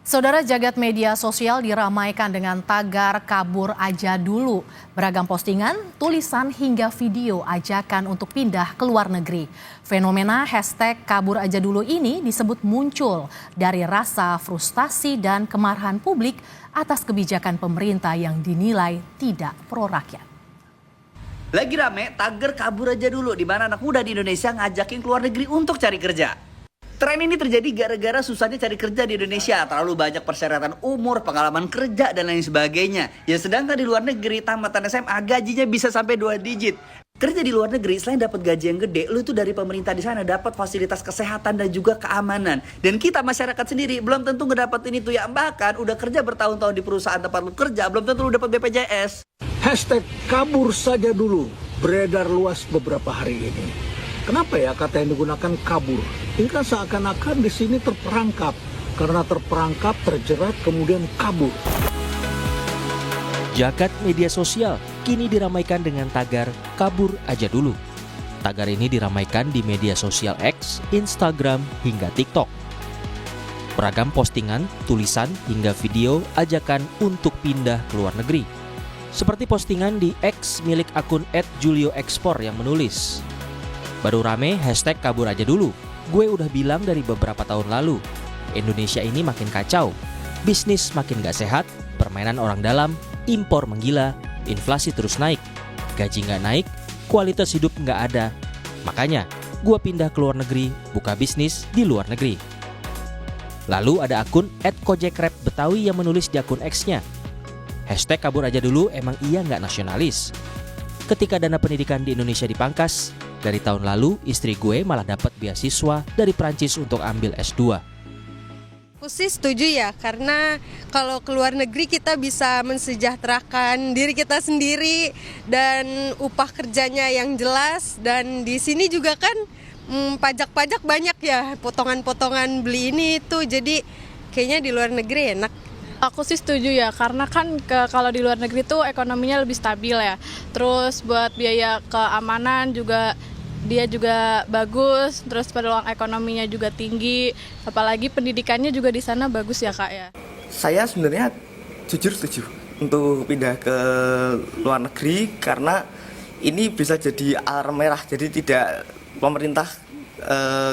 Saudara, jagat media sosial diramaikan dengan tagar kabur aja dulu. Beragam postingan, tulisan hingga video ajakan untuk pindah ke luar negeri. Fenomena hashtag kabur aja dulu ini disebut muncul dari rasa frustasi dan kemarahan publik atas kebijakan pemerintah yang dinilai tidak pro rakyat. Lagi rame tagar kabur aja dulu, di mana anak muda di Indonesia ngajakin keluar negeri untuk cari kerja. Tren ini terjadi gara-gara susahnya cari kerja di Indonesia, terlalu banyak persyaratan umur, pengalaman kerja, dan lain sebagainya. Ya sedangkan di luar negeri, tamatan SMA gajinya bisa sampai 2 digit. Kerja di luar negeri, selain dapat gaji yang gede, lu tuh dari pemerintah di sana dapat fasilitas kesehatan dan juga keamanan. Dan kita masyarakat sendiri belum tentu ngedapetin itu ya, bahkan udah kerja bertahun-tahun di perusahaan tempat lu kerja, belum tentu lu dapat BPJS. Hashtag kabur saja dulu beredar luas beberapa hari ini. Kenapa ya kata yang digunakan kabur? Ini kan seakan-akan di sini terperangkap. Karena terperangkap, terjerat, kemudian kabur. Jagat media sosial kini diramaikan dengan tagar kabur aja dulu. Tagar ini diramaikan di media sosial X, Instagram, hingga TikTok. Beragam postingan, tulisan, hingga video ajakan untuk pindah ke luar negeri. Seperti postingan di X milik akun @julioexpor yang menulis, "Baru rame hashtag kabur aja dulu. Gue udah bilang dari beberapa tahun lalu. Indonesia ini makin kacau. Bisnis makin gak sehat. Permainan orang dalam. Impor menggila. Inflasi terus naik. Gaji gak naik. Kualitas hidup gak ada. Makanya gue pindah ke luar negeri. Buka bisnis di luar negeri." Lalu ada akun @kojekrep_betawi yang menulis di akun X-nya, "Hashtag kabur aja dulu emang iya gak nasionalis. Ketika dana pendidikan di Indonesia dipangkas, dari tahun lalu istri gue malah dapat beasiswa dari Prancis untuk ambil S2. Aku sih setuju ya, karena kalau ke luar negeri kita bisa mensejahterakan diri kita sendiri dan upah kerjanya yang jelas, dan di sini juga kan pajak-pajak banyak ya, potongan-potongan beli ini itu, jadi kayaknya di luar negeri enak. Aku sih setuju ya, karena kan kalau di luar negeri tuh ekonominya lebih stabil ya. Terus buat biaya keamanan juga dia juga bagus, terus peluang ekonominya juga tinggi, apalagi pendidikannya juga di sana bagus ya Kak ya. Saya sebenarnya jujur setuju untuk pindah ke luar negeri, karena ini bisa jadi alarm merah, jadi tidak pemerintah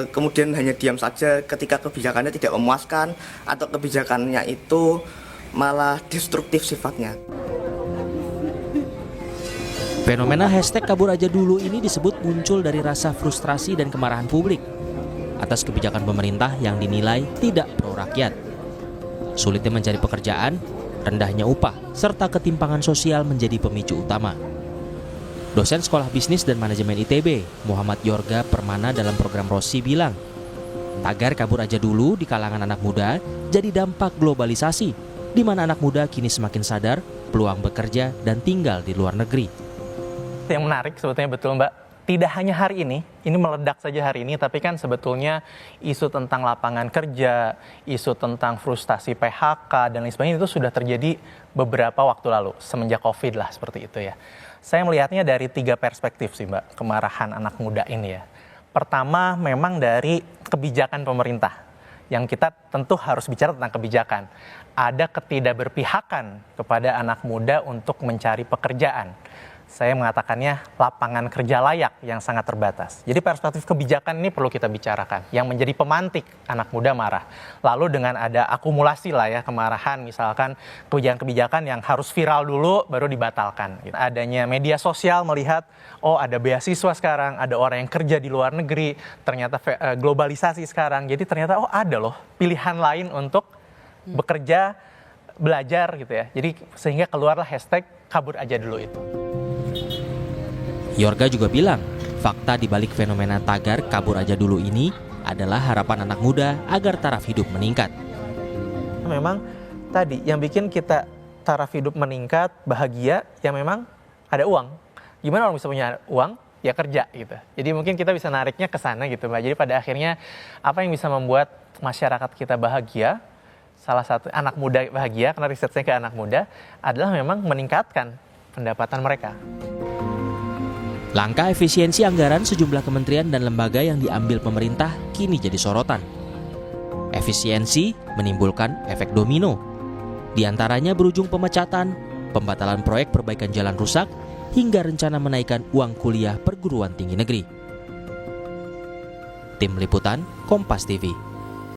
kemudian hanya diam saja ketika kebijakannya tidak memuaskan atau kebijakannya itu malah destruktif sifatnya. Fenomena hashtag kabur aja dulu ini disebut muncul dari rasa frustrasi dan kemarahan publik atas kebijakan pemerintah yang dinilai tidak pro rakyat. Sulitnya mencari pekerjaan, rendahnya upah, serta ketimpangan sosial menjadi pemicu utama. Dosen Sekolah Bisnis dan Manajemen ITB, Muhammad Yorga Permana dalam program Rossi bilang, tagar kabur aja dulu di kalangan anak muda jadi dampak globalisasi, di mana anak muda kini semakin sadar peluang bekerja dan tinggal di luar negeri. Yang menarik sebetulnya betul Mbak, tidak hanya hari ini meledak saja hari ini, tapi kan sebetulnya isu tentang lapangan kerja, isu tentang frustasi PHK dan lain sebagainya itu sudah terjadi beberapa waktu lalu, semenjak COVID lah seperti itu ya. Saya melihatnya dari 3 perspektif sih Mbak, kemarahan anak muda ini ya. Pertama memang dari kebijakan pemerintah, yang kita tentu harus bicara tentang kebijakan. Ada ketidakberpihakan kepada anak muda untuk mencari pekerjaan. Saya mengatakannya lapangan kerja layak yang sangat terbatas. Jadi perspektif kebijakan ini perlu kita bicarakan, yang menjadi pemantik anak muda marah. Lalu dengan ada akumulasi lah ya kemarahan, misalkan kebijakan-kebijakan yang harus viral dulu baru dibatalkan. Adanya media sosial melihat, oh ada beasiswa sekarang, ada orang yang kerja di luar negeri, ternyata globalisasi sekarang. Jadi ternyata oh ada loh pilihan lain untuk bekerja, belajar gitu ya. Jadi sehingga keluarlah hashtag kabur aja dulu itu. Yorga juga bilang, fakta di balik fenomena tagar kabur aja dulu ini adalah harapan anak muda agar taraf hidup meningkat. Memang tadi yang bikin kita taraf hidup meningkat, bahagia, ya memang ada uang. Gimana orang bisa punya uang? Ya kerja gitu. Jadi mungkin kita bisa nariknya ke sana gitu Mbak. Jadi pada akhirnya apa yang bisa membuat masyarakat kita bahagia, salah satu anak muda bahagia, karena risetnya ke anak muda, adalah memang meningkatkan pendapatan mereka. Langkah efisiensi anggaran sejumlah kementerian dan lembaga yang diambil pemerintah kini jadi sorotan. Efisiensi menimbulkan efek domino. Di antaranya berujung pemecatan, pembatalan proyek perbaikan jalan rusak, hingga rencana menaikkan uang kuliah perguruan tinggi negeri. Tim Liputan Kompas TV.